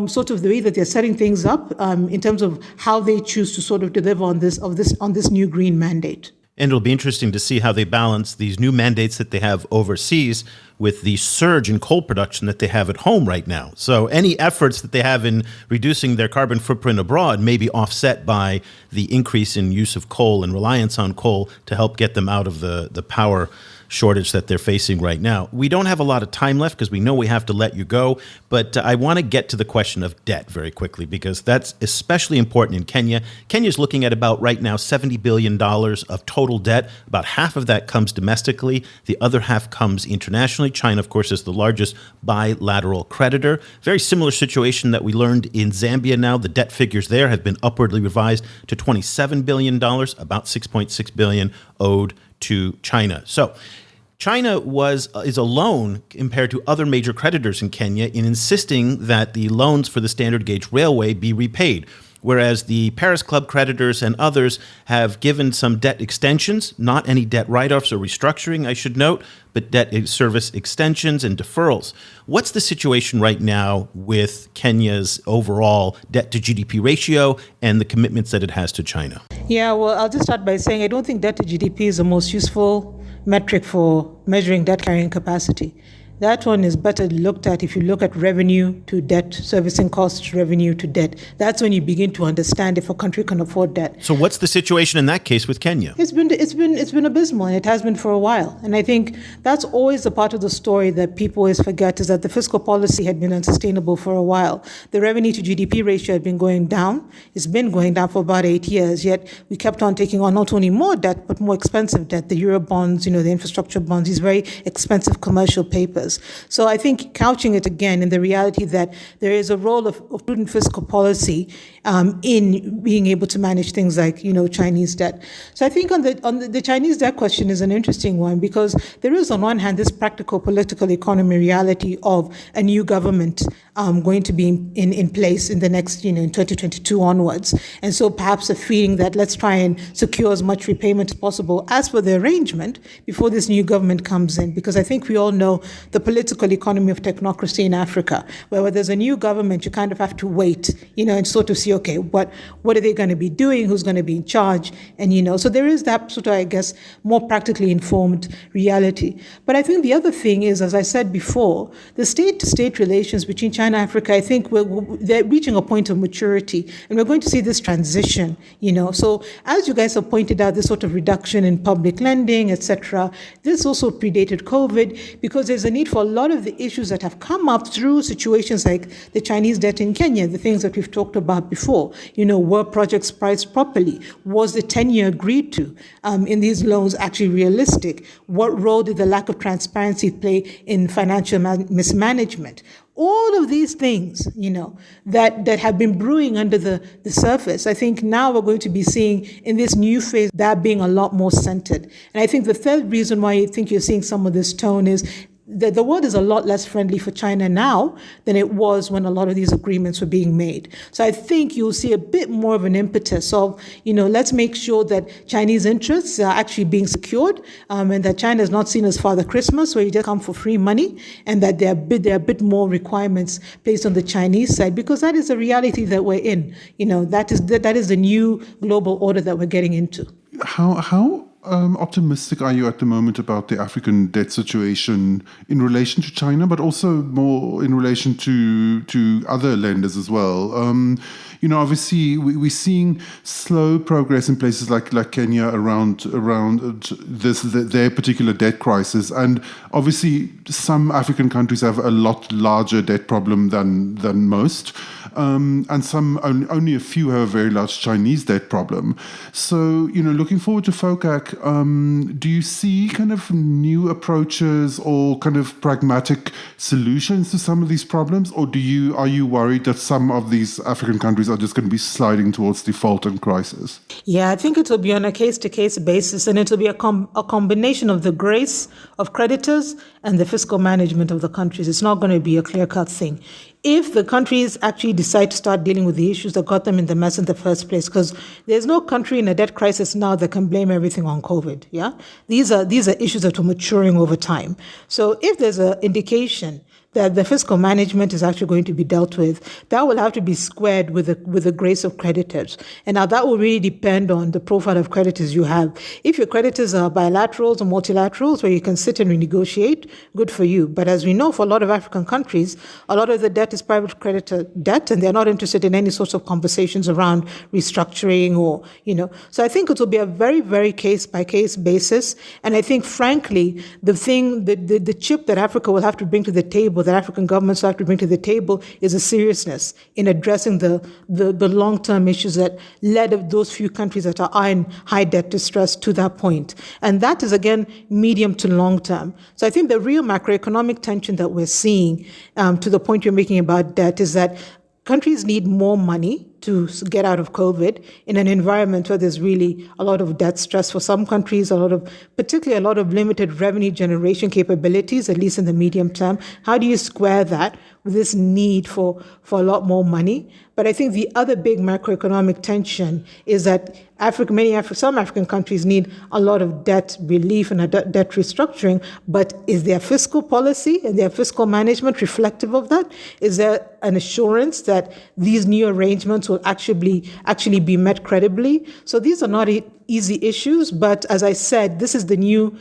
sort of the way that they're setting things up in terms of how they choose to sort of deliver on this new green mandate. And it'll be interesting to see how they balance these new mandates that they have overseas with the surge in coal production that they have at home right now. So any efforts that they have in reducing their carbon footprint abroad may be offset by the increase in use of coal and reliance on coal to help get them out of the power shortage that they're facing right now. We don't have a lot of time left because we know we have to let you go, but I want to get to the question of debt very quickly because that's especially important in Kenya. Kenya's looking at about right now $70 billion of total debt. About half of that comes domestically. The other half comes internationally. China, of course, is the largest bilateral creditor. Very similar situation that we learned in Zambia now. The debt figures there have been upwardly revised to $27 billion, about $6.6 billion owed to China. So China is alone compared to other major creditors in Kenya in insisting that the loans for the standard gauge railway be repaid, whereas the Paris Club creditors and others have given some debt extensions, not any debt write-offs or restructuring, I should note, but debt service extensions and deferrals. What's the situation right now with Kenya's overall debt to GDP ratio and the commitments that it has to China? Yeah, well, I'll just start by saying I don't think debt to GDP is the most useful metric for measuring debt carrying capacity. That one is better looked at if you look at revenue to debt, servicing costs, revenue to debt. That's when you begin to understand if a country can afford debt. So what's the situation in that case with Kenya? It's been abysmal, and it has been for a while. And I think that's always the part of the story that people always forget, is that the fiscal policy had been unsustainable for a while. The revenue to GDP ratio had been going down. It's been going down for about 8 years, yet we kept on taking on not only more debt, but more expensive debt, the Euro bonds, the infrastructure bonds, these very expensive commercial papers. So I think couching it again in the reality that there is a role of prudent fiscal policy in being able to manage things like, Chinese debt. So I think on the Chinese debt question is an interesting one, because there is on one hand this practical political economy reality of a new government going to be in place in the next, in 2022 onwards. And so perhaps a feeling that let's try and secure as much repayment as possible as per the arrangement before this new government comes in. Because I think we all know the political economy of technocracy in Africa, where there's a new government, you kind of have to wait, and sort of see, okay, what are they going to be doing? Who's going to be in charge? And, so there is that sort of, I guess, more practically informed reality. But I think the other thing is, as I said before, the state-to-state relations between China and Africa, I think they're reaching a point of maturity, and we're going to see this transition, So as you guys have pointed out, this sort of reduction in public lending, etc., this also predated COVID, because there's a need for a lot of the issues that have come up through situations like the Chinese debt in Kenya, the things that we've talked about before. Were projects priced properly? Was the tenure agreed to in these loans actually realistic? What role did the lack of transparency play in financial mismanagement? All of these things, that have been brewing under the surface, I think now we're going to be seeing in this new phase that being a lot more centered. And I think the third reason why I think you're seeing some of this tone is the world is a lot less friendly for China now than it was when a lot of these agreements were being made. So I think you'll see a bit more of an impetus of, let's make sure that Chinese interests are actually being secured, and that China is not seen as Father Christmas, where you just come for free money, and that there are a bit more requirements placed on the Chinese side, because that is the reality that we're in. That is the new global order that we're getting into. How optimistic are you at the moment about the African debt situation in relation to China, but also more in relation to other lenders as well? Obviously, we're seeing slow progress in places like Kenya around their particular debt crisis, and obviously some African countries have a lot larger debt problem than most, and some only a few have a very large Chinese debt problem. So looking forward to FOCAC, do you see kind of new approaches or kind of pragmatic solutions to some of these problems, or are you worried that some of these African countries countries are just going to be sliding towards default and crisis? Yeah, I think it will be on a case-to-case basis, and it will be a combination of the grace of creditors and the fiscal management of the countries. It's not going to be a clear-cut thing. If the countries actually decide to start dealing with the issues that got them in the mess in the first place, because there's no country in a debt crisis now that can blame everything on COVID. Yeah, these are issues that are maturing over time. So if there's an indication that the fiscal management is actually going to be dealt with, that will have to be squared with the grace of creditors. And now that will really depend on the profile of creditors you have. If your creditors are bilaterals or multilaterals where you can sit and renegotiate, good for you. But as we know, for a lot of African countries, a lot of the debt is private creditor debt, and they're not interested in any sorts of conversations around restructuring or, So I think it will be a very, very case-by-case basis. And I think, frankly, the chip that Africa will have to bring to the table, that African governments have to bring to the table, is a seriousness in addressing the long-term issues that led those few countries that are in high debt distress to that point. And that is, again, medium to long term. So I think the real macroeconomic tension that we're seeing, to the point you're making about debt, is that countries need more money to get out of COVID in an environment where there's really a lot of debt stress for some countries, particularly a lot of limited revenue generation capabilities, at least in the medium term. How do you square that with this need for a lot more money? But I think the other big macroeconomic tension is that some African countries need a lot of debt relief and debt restructuring, but is their fiscal policy and their fiscal management reflective of that? Is there an assurance that these new arrangements will actually be met credibly? So these are not easy issues, but as I said, this is the new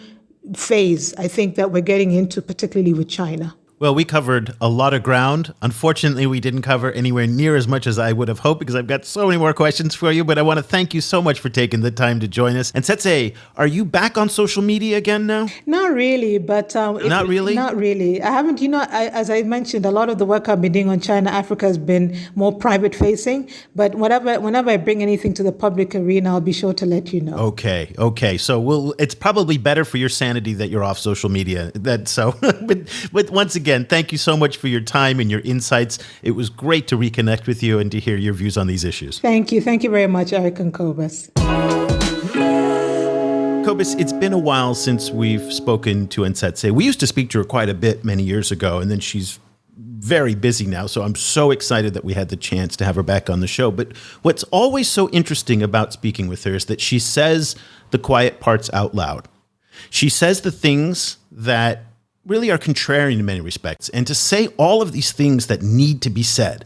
phase, I think, that we're getting into, particularly with China. Well, we covered a lot of ground. Unfortunately, we didn't cover anywhere near as much as I would have hoped because I've got so many more questions for you, but I want to thank you so much for taking the time to join us. And Anzetse, are you back on social media again now? Not really, but... Not really? Not really. I haven't, as I mentioned, a lot of the work I've been doing on China, Africa has been more private-facing, but whenever I bring anything to the public arena, I'll be sure to let you know. Okay. So it's probably better for your sanity that you're off social media. But once again, thank you so much for your time and your insights. It was great to reconnect with you and to hear your views on these issues. Thank you. Thank you very much, Eric Cobus. Cobus, it's been a while since we've spoken to Anzetse. We used to speak to her quite a bit many years ago, and then she's very busy now, so I'm so excited that we had the chance to have her back on the show. But what's always so interesting about speaking with her is that she says the quiet parts out loud. She says the things that really are contrarian in many respects, and to say all of these things that need to be said.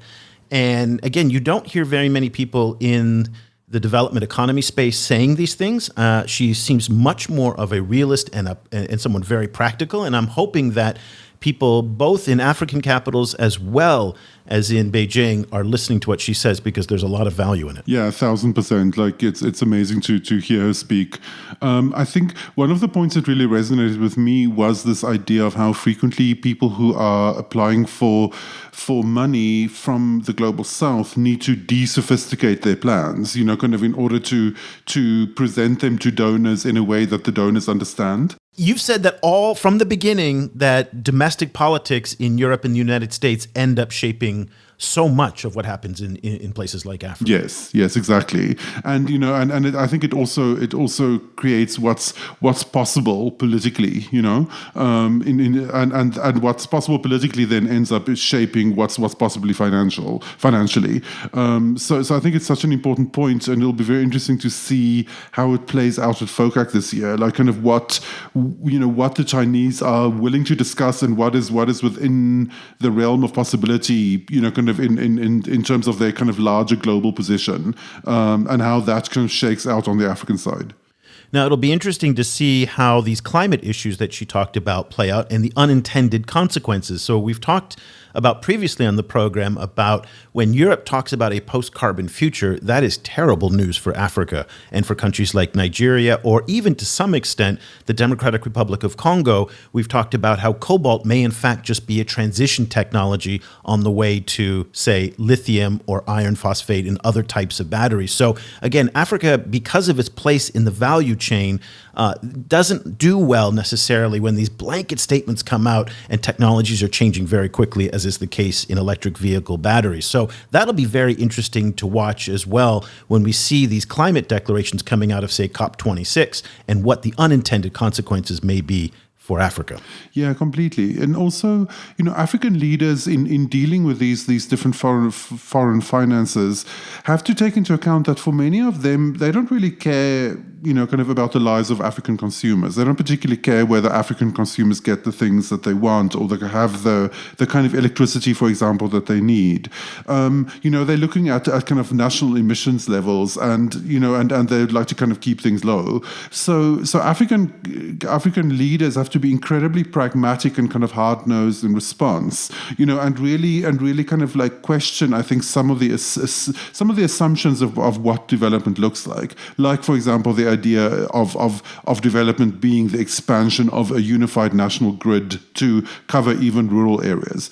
And again, you don't hear very many people in the development economy space saying these things. She seems much more of a realist and someone very practical, and I'm hoping that people both in African capitals as well as in Beijing are listening to what she says, because there's a lot of value in it. Yeah, 1,000%. Like it's amazing to hear her speak. I think one of the points that really resonated with me was this idea of how frequently people who are applying for money from the global south need to de-sophisticate their plans, kind of in order to present them to donors in a way that the donors understand. You've said that all from the beginning that domestic politics in Europe and the United States end up shaping so much of what happens in places like Africa. Yes, exactly. And I think it also creates what's possible politically, and what's possible politically then ends up shaping what's possibly financially. So I think it's such an important point, and it'll be very interesting to see how it plays out at FOCAC this year. Like kind of what the Chinese are willing to discuss and what is within the realm of possibility, kind of in terms of their kind of larger global position, and how that kind of shakes out on the African side. Now, it'll be interesting to see how these climate issues that she talked about play out and the unintended consequences. So we've talked about previously on the program about when Europe talks about a post-carbon future, that is terrible news for Africa and for countries like Nigeria, or even to some extent the Democratic Republic of Congo. We've talked about how cobalt may in fact just be a transition technology on the way to, say, lithium or iron phosphate and other types of batteries. So again, Africa, because of its place in the value chain, doesn't do well necessarily when these blanket statements come out and technologies are changing very quickly, as is the case in electric vehicle batteries. So that'll be very interesting to watch as well when we see these climate declarations coming out of, say, COP26 and what the unintended consequences may be for Africa. Yeah, completely. And also, African leaders in dealing with these different foreign finances have to take into account that for many of them, they don't really care, kind of about the lives of African consumers. They don't particularly care whether African consumers get the things that they want or they have the kind of electricity, for example, that they need. They're looking at kind of national emissions levels and they'd like to kind of keep things low. So African leaders have to be incredibly pragmatic and kind of hard-nosed in response, and really kind of like question, I think, some of the assumptions of what development looks like. Like, for example, the idea of development being the expansion of a unified national grid to cover even rural areas.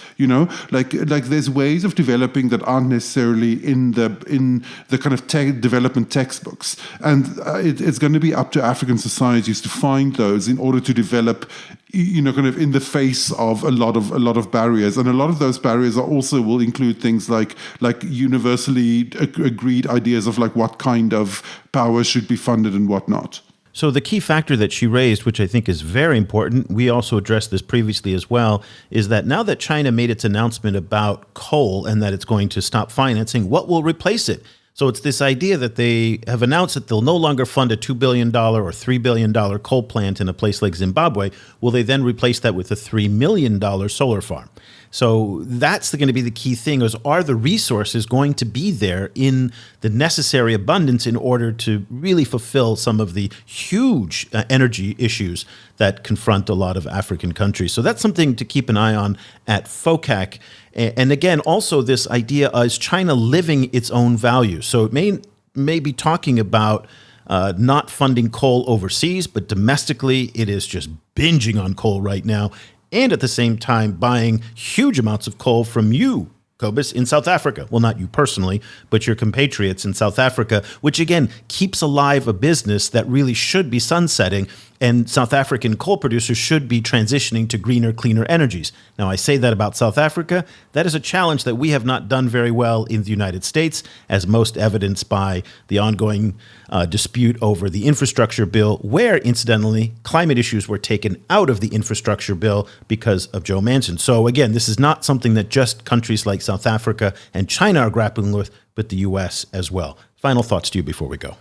Like there's ways of developing that aren't necessarily in the kind of development textbooks, and it's going to be up to African societies to find those in order to develop, kind of in the face of a lot of barriers. And a lot of those barriers will include things like universally agreed ideas of like what kind of power should be funded and whatnot. So the key factor that she raised, which I think is very important, we also addressed this previously as well, is that now that China made its announcement about coal and that it's going to stop financing, what will replace it? So it's this idea that they have announced that they'll no longer fund a $2 billion or $3 billion coal plant in a place like Zimbabwe. Will they then replace that with a $3 million solar farm? So that's going to be the key thing, is are the resources going to be there in the necessary abundance in order to really fulfill some of the huge energy issues that confront a lot of African countries? So that's something to keep an eye on at FOCAC. And again, also this idea is China living its own values. So it may be talking about not funding coal overseas, but domestically it is just binging on coal right now. And at the same time, buying huge amounts of coal from you, Cobus, in South Africa. Well, not you personally, but your compatriots in South Africa, which again keeps alive a business that really should be sunsetting, and South African coal producers should be transitioning to greener, cleaner energies. Now, I say that about South Africa. That is a challenge that we have not done very well in the United States, as most evidenced by the ongoing dispute over the infrastructure bill, where, incidentally, climate issues were taken out of the infrastructure bill because of Joe Manchin. So again, this is not something that just countries like South Africa and China are grappling with, but the U.S. as well. Final thoughts to you before we go.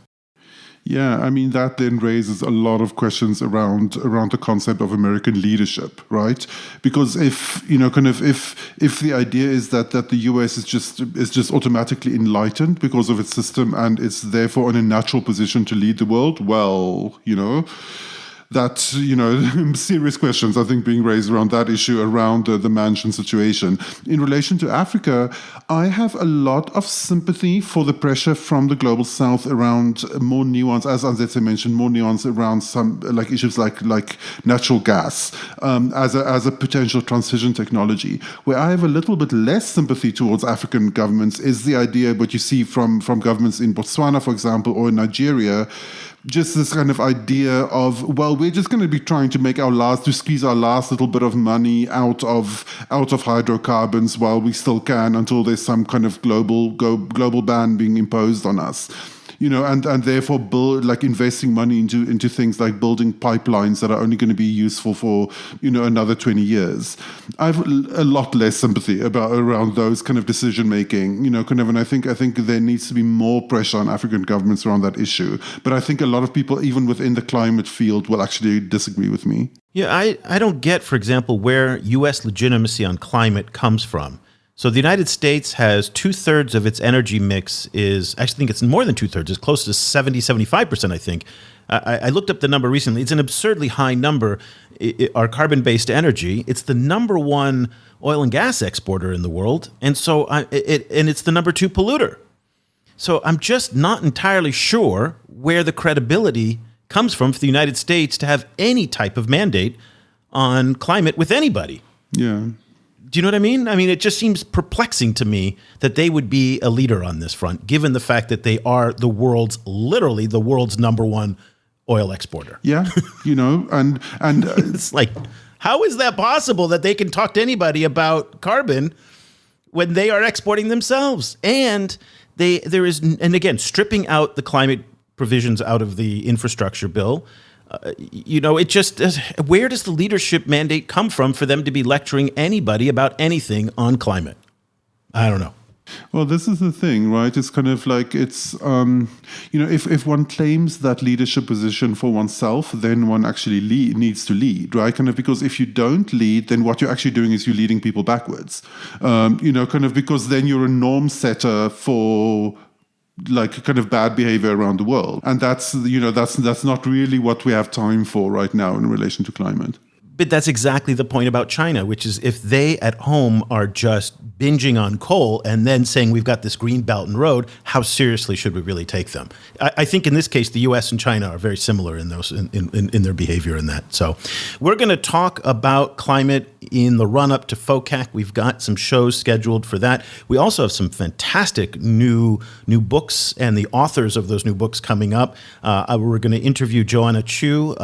Yeah, I mean, that then raises a lot of questions around the concept of American leadership, right? Because if the idea is that the US is just automatically enlightened because of its system and it's therefore in a natural position to lead the world, well, that, serious questions, I think, being raised around that issue, around the Manchin situation. In relation to Africa, I have a lot of sympathy for the pressure from the global south around more nuance, as Anzetse mentioned, more nuance around some like issues like natural gas as a potential transition technology. Where I have a little bit less sympathy towards African governments is the idea, what you see from governments in Botswana, for example, or in Nigeria, just this kind of idea of, well, we're just going to be trying to squeeze our last little bit of money out of hydrocarbons while we still can, until there's some kind of global ban being imposed on us. And therefore investing money into things like building pipelines that are only going to be useful for, another 20 years. I have a lot less sympathy around those kind of decision making, and I think there needs to be more pressure on African governments around that issue. But I think a lot of people, even within the climate field, will actually disagree with me. Yeah, I don't get, for example, where U.S. legitimacy on climate comes from. So the United States has 2/3 of its energy mix I think it's more than 2/3, it's close to 75%, I think. I looked up the number recently. It's an absurdly high number, our carbon-based energy. It's the number one oil and gas exporter in the world, and so it's the number 2 polluter. So I'm just not entirely sure where the credibility comes from for the United States to have any type of mandate on climate with anybody. Yeah. Do you know what I mean? I mean, it just seems perplexing to me that they would be a leader on this front, given the fact that they are literally the world's number one oil exporter. Yeah, and It's like, How is that possible that they can talk to anybody about carbon when they are exporting themselves? And again, stripping out the climate provisions out of the infrastructure bill, it just, where does the leadership mandate come from for them to be lecturing anybody about anything on climate? I don't know. Well, this is the thing, right? It's kind of like if one claims that leadership position for oneself, then one actually needs to lead, right? Kind of because if you don't lead, then what you're actually doing is you're leading people backwards, because then you're a norm setter for like kind of bad behavior around the world. And that's not really what we have time for right now in relation to climate. But that's exactly the point about China, which is if they at home are just binging on coal and then saying we've got this green belt and road, how seriously should we really take them? I think in this case, the U.S. and China are very similar in their behavior in that. So we're going to talk about climate in the run-up to FOCAC. We've got some shows scheduled for that. We also have some fantastic new books and the authors of those new books coming up. We're going to interview Joanna Chu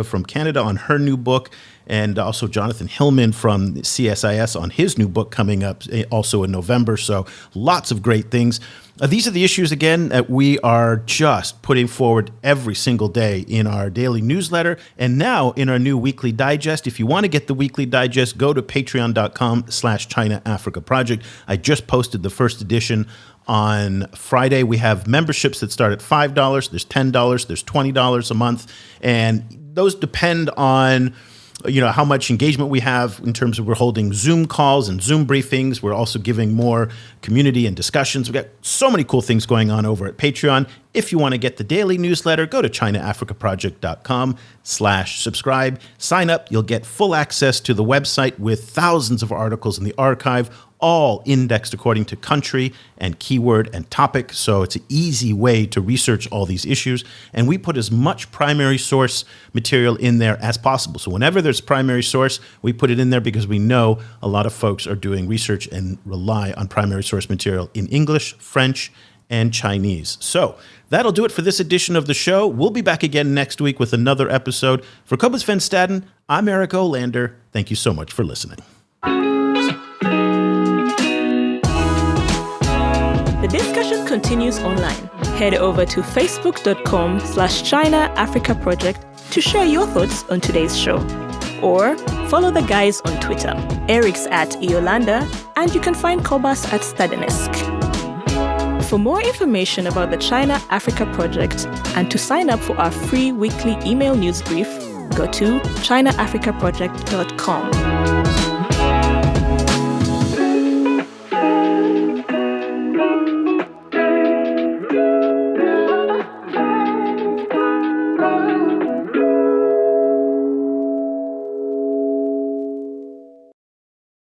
from Canada on her new book, and also Jonathan Hillman from CSIS on his new book coming up also in November. So lots of great things. These are the issues, again, that we are just putting forward every single day in our daily newsletter and now in our new weekly digest. If you want to get the weekly digest, go to patreon.com/China Africa Project. I just posted the first edition on Friday. We have memberships that start at $5. There's $10. There's $20 a month. And those depend on how much engagement we have in terms of we're holding Zoom calls and Zoom briefings. We're also giving more community and discussions. We've got so many cool things going on over at Patreon. If you want to get the daily newsletter, go to ChinaAfricaProject.com/subscribe. Sign up. You'll get full access to the website with thousands of articles in the archive, all indexed according to country and keyword and topic. So it's an easy way to research all these issues. And we put as much primary source material in there as possible. So whenever there's primary source, we put it in there because we know a lot of folks are doing research and rely on primary source material in English, French, and Chinese. So that'll do it for this edition of the show. We'll be back again next week with another episode. For Cobus Van Staden, I'm Eric Olander. Thank you so much for listening. The discussion continues online. Head over to facebook.com/China Africa Project to share your thoughts on today's show. Or follow the guys on Twitter. Eric's at Eolanda, and you can find Cobus at Stadenesque. For more information about the China Africa Project and to sign up for our free weekly email news brief, go to ChinaAfricaProject.com.